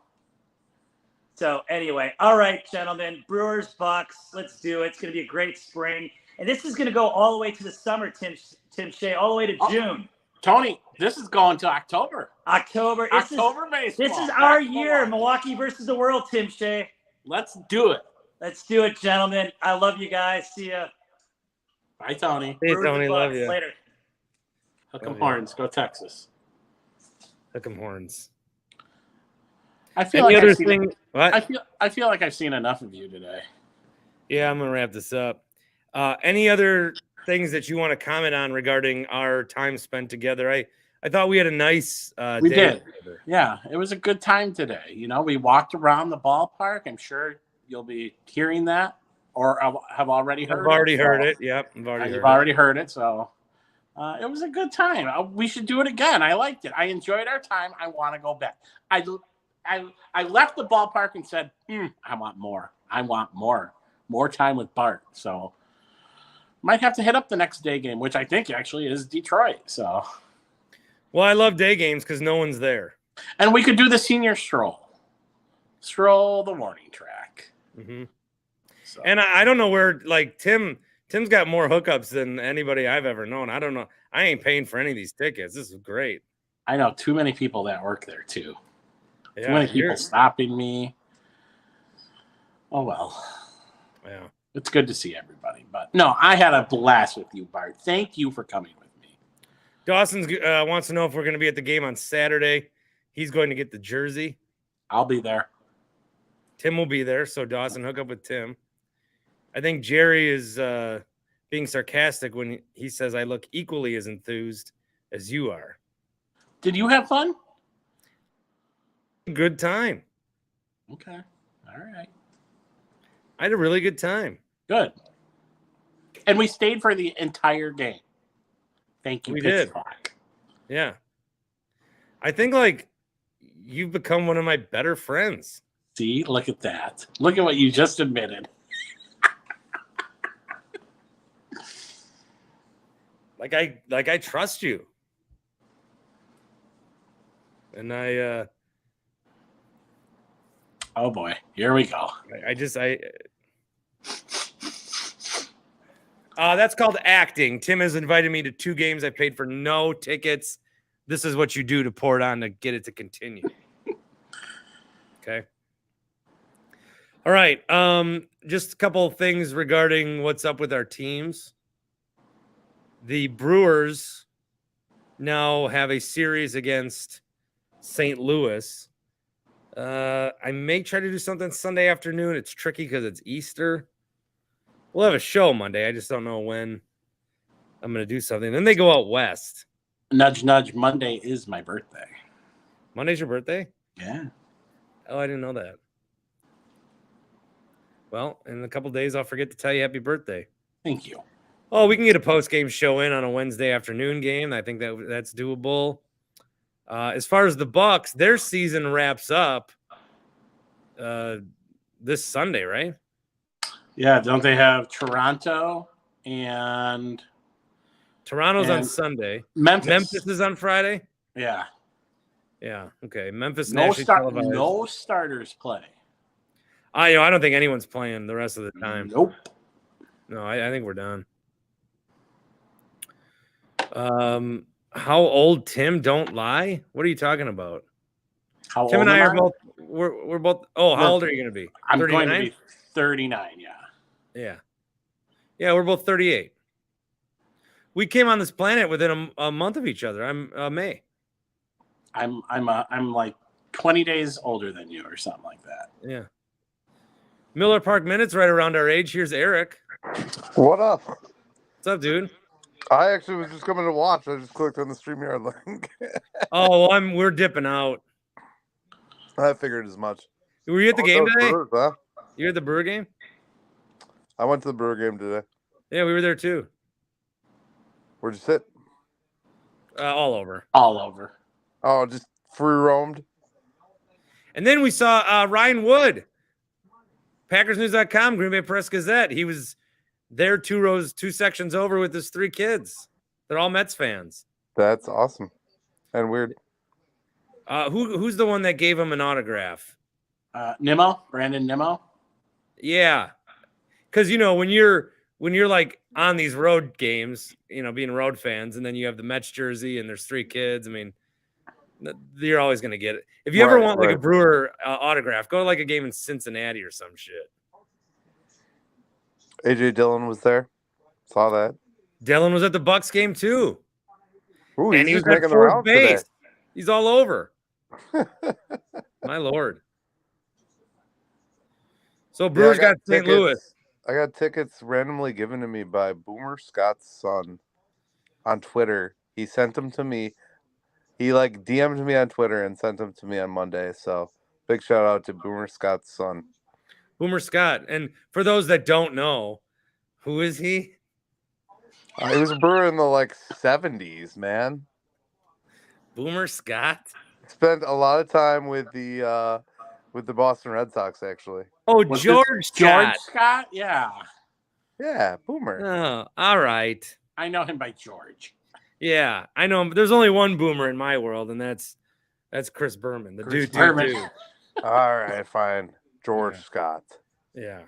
So, anyway. All right, gentlemen. Brewers, Bucks. Let's do it. It's going to be a great spring. And this is going to go all the way to the summer, Tim Shea, all the way to June. Tony, this is going to October. October. October baseball. This is our year. Milwaukee versus the world, Tim Shea. Let's do it. Let's do it, gentlemen. I love you guys. See ya. Bye, Tony. Hey, Brewers Tony, and love Bucks. you. Later. Hook 'em horns. Go Texas. Hook 'em horns. I feel Any like other I've seen, thing? What? I feel like I've seen enough of you today. Yeah, I'm going to wrap this up. Any other things that you want to comment on regarding our time spent together? I thought we had a nice We day did. together. Yeah, it was a good time today. We walked around the ballpark. I'm sure you'll be hearing that or have already heard it. I've already heard it. Yep, I've already heard You've it. already heard it. So it was a good time. We should do it again. I liked it. I enjoyed our time. I want to go back. I left the ballpark and said, I want more. I want more. More time with Bart. So might have to hit up the next day game, which I think actually is Detroit. So, Well, I love day games because no one's there. and we could do the senior stroll the warning track. Mm-hmm. So, And I don't know where, like, Tim's got more hookups than anybody I've ever known. I don't know. I ain't paying for any of these tickets. This is great. I know too many people that work there too. Too Yeah, many people stopping me. Oh well. Yeah. It's good to see everybody. But no, I had a blast with you, Bart. Thank you for coming with me. Dawson wants to know if we're going to be at the game on Saturday. He's going to get the jersey. I'll be there. Tim will be there, so Dawson, hook up with Tim. I think Jerry is being sarcastic when he says I look equally as enthused as you are. Did you have fun? Good time. Okay. All right. I had a really good time. Good. And we stayed for the entire game. Thank you, We Pitch did. Clock. Yeah. I think, like, you've become one of my better friends. See, look at that. Look at what you just admitted. Like I trust you. And Oh boy, here we go. That's called acting. Tim has invited me to 2 games. I paid for no tickets. This is what you do to pour it on to get it to continue. Okay. All right. Just a couple of things regarding what's up with our teams. The Brewers now have a series against St. Louis. I may try to do something Sunday afternoon. It's tricky because it's Easter. We'll have a show Monday. I just don't know when I'm going to do something. Then they go out west. Nudge, nudge. Monday is my birthday. Monday's your birthday? Yeah. Oh, I didn't know that. Well, in a couple days, I'll forget to tell you happy birthday. Thank you. Oh, we can get a post-game show in on a Wednesday afternoon game. I think that's doable. As far as the Bucks, their season wraps up this Sunday, right? Yeah, don't they have Toronto and Toronto's on Sunday. Memphis? Memphis is on Friday? Yeah. Yeah, okay. Memphis No nationally televised. No starters play. I don't think anyone's playing the rest of the time. Nope. No, I think we're done. How old Tim? Don't lie. What are you talking about? How Tim old and I am are both. We're both. Oh, how old are you going to be? I'm 39? going to be 39. Yeah. Yeah. We're both 38. We came on this planet within a month of each other. I'm May. I'm like 20 days older than you or something like that. Yeah. Miller Park Minutes right around our age. Here's Eric. What up? What's up, dude? I actually was just coming to watch. I just clicked on the StreamYard link. Oh, well, we're dipping out. I figured as much. Were you at the game today? Brewers, huh? You were at the Brewer game? I went to the Brewer game today. Yeah, we were there too. Where'd you sit? All over. All over. Oh, just free roamed. And then we saw Ryan Wood, PackersNews.com, Green Bay Press Gazette. He was there 2 sections over with his 3 kids. They're all Mets fans. That's awesome and weird. Who's the one that gave him an autograph? Brandon Nimmo. Yeah, because when you're like on these road games, being road fans, and then you have the Mets jersey, and there's 3 kids. I mean, you're always gonna get it. If you ever want like a Brewer autograph, go to like a game in Cincinnati or some shit. AJ Dillon was there. Saw that. Dylan was at the Bucks game too. Ooh, and he was at fourth base. He's all over. My Lord. So Brewers got St. Louis. I got tickets randomly given to me by Boomer Scott's son on Twitter. He sent them to me. He DM'd me on Twitter and sent them to me on Monday. So big shout out to Boomer Scott's son. Boomer Scott. And for those that don't know, who is he? He was a Brewer in the 70s, man. Boomer Scott? Spent a lot of time with the Boston Red Sox, actually. Oh, George Scott? Yeah. Yeah, Boomer. Oh, all right. I know him by George. Yeah, I know him. There's only one Boomer in my world, and that's Chris Berman, the dude. All right, fine. George Scott. Yeah.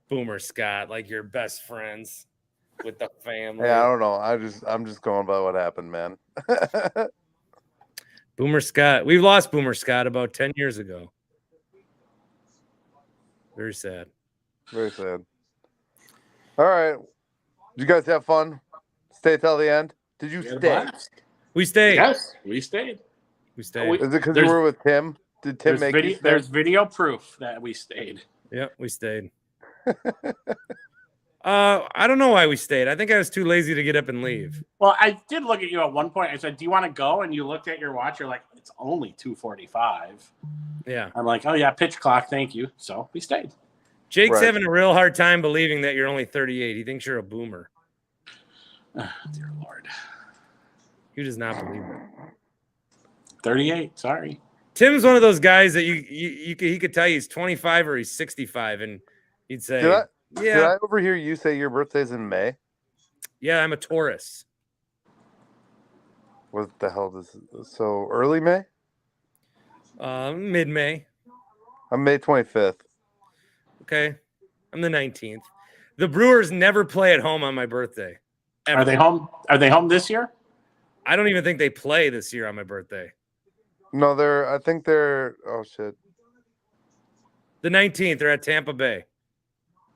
Boomer Scott, like your best friends with the family. Yeah, I don't know. I'm just going by what happened, man. Boomer Scott. We've lost Boomer Scott about 10 years ago. Very sad. Very sad. All right. Did you guys have fun? Stay till the end? Did you stay? We stayed. Yes, we stayed. We stayed. Is it because you were with Tim? Did Tim make you stay? There's video proof that we stayed. Yep, we stayed. I don't know why we stayed. I think I was too lazy to get up and leave. Well, I did look at you at one point. I said, "Do you want to go?" And you looked at your watch. You're like, "It's only 2:45." Yeah. I'm like, "Oh yeah, pitch clock. Thank you." So we stayed. Jake's having a real hard time believing that you're only 38. He thinks you're a boomer. Dear Lord. He does not believe it. 38. Sorry. Tim's one of those guys that he could tell you he's 25 or he's 65, and he'd say, Did I overhear you say your birthday's in May? Yeah, I'm a Taurus. What the hell does so early May? Mid-May. I'm May 25th. Okay. I'm the 19th. The Brewers never play at home on my birthday. Ever. Are they home? Are they home this year? I don't even think they play this year on my birthday. No, I think they're oh shit. The 19th, they're at Tampa Bay.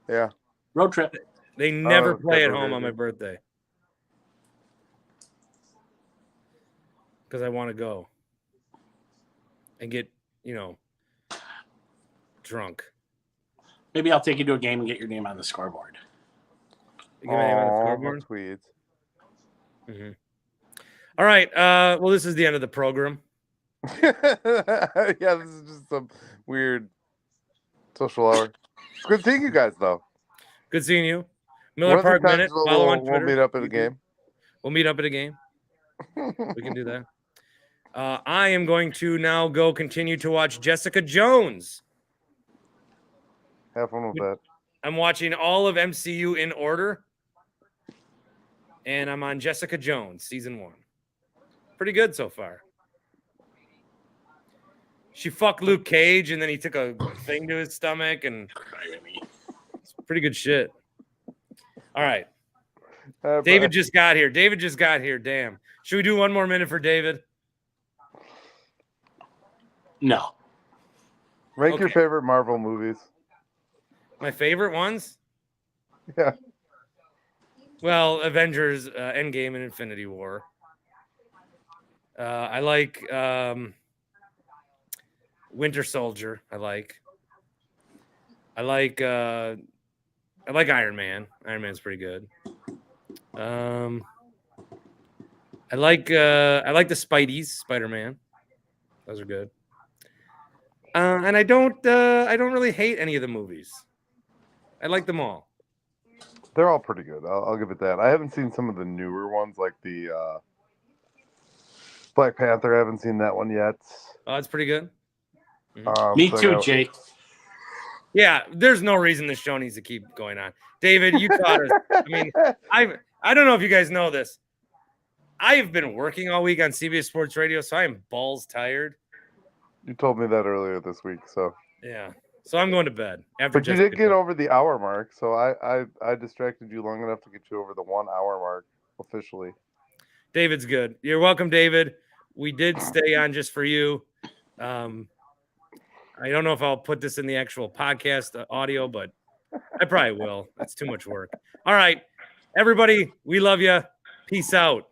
Yeah. Road trip. They never play at home on my birthday. Because I want to go and get, drunk. Maybe I'll take you to a game and get your name on the scoreboard. Get my name on the scoreboard? Sweet. Mm-hmm. All right. Well, this is the end of the program. Yeah, this is just some weird social hour. It's good seeing you guys, though. Good seeing you. Miller Park Minute. Follow on Twitter. We'll meet up at a game. We'll meet up at a game. We can do that. I am going to now go continue to watch Jessica Jones. Have fun with that. I'm watching all of MCU in order. And I'm on Jessica Jones, season 1. Pretty good so far. She fucked Luke Cage, and then he took a thing to his stomach, and it's pretty good shit. All right. David just got here. Damn. Should we do one more minute for David? No. Rank your favorite Marvel movies. My favorite ones? Yeah. Well, Avengers, Endgame, and Infinity War. I like Winter Soldier. I like Iron Man. Iron Man's pretty good. I like the Spideys, Spider-Man. Those are good. And I don't really hate any of the movies. I like them all. They're all pretty good. I'll give it that. I haven't seen some of the newer ones, like the Black Panther. I haven't seen that one yet. Oh, it's pretty good. Me so I too, got- Jake. Yeah, there's no reason the show needs to keep going on. David, you taught us. I mean, I don't know if you guys know this. I have been working all week on CBS Sports Radio, so I am balls tired. You told me that earlier this week, so. Yeah, so I'm going to bed. After But you did get over the hour mark, so I distracted you long enough to get you over the 1 hour mark officially. David's good. You're welcome, David. We did stay on just for you. I don't know if I'll put this in the actual podcast audio, but I probably will. That's too much work. All right, everybody, we love you. Peace out.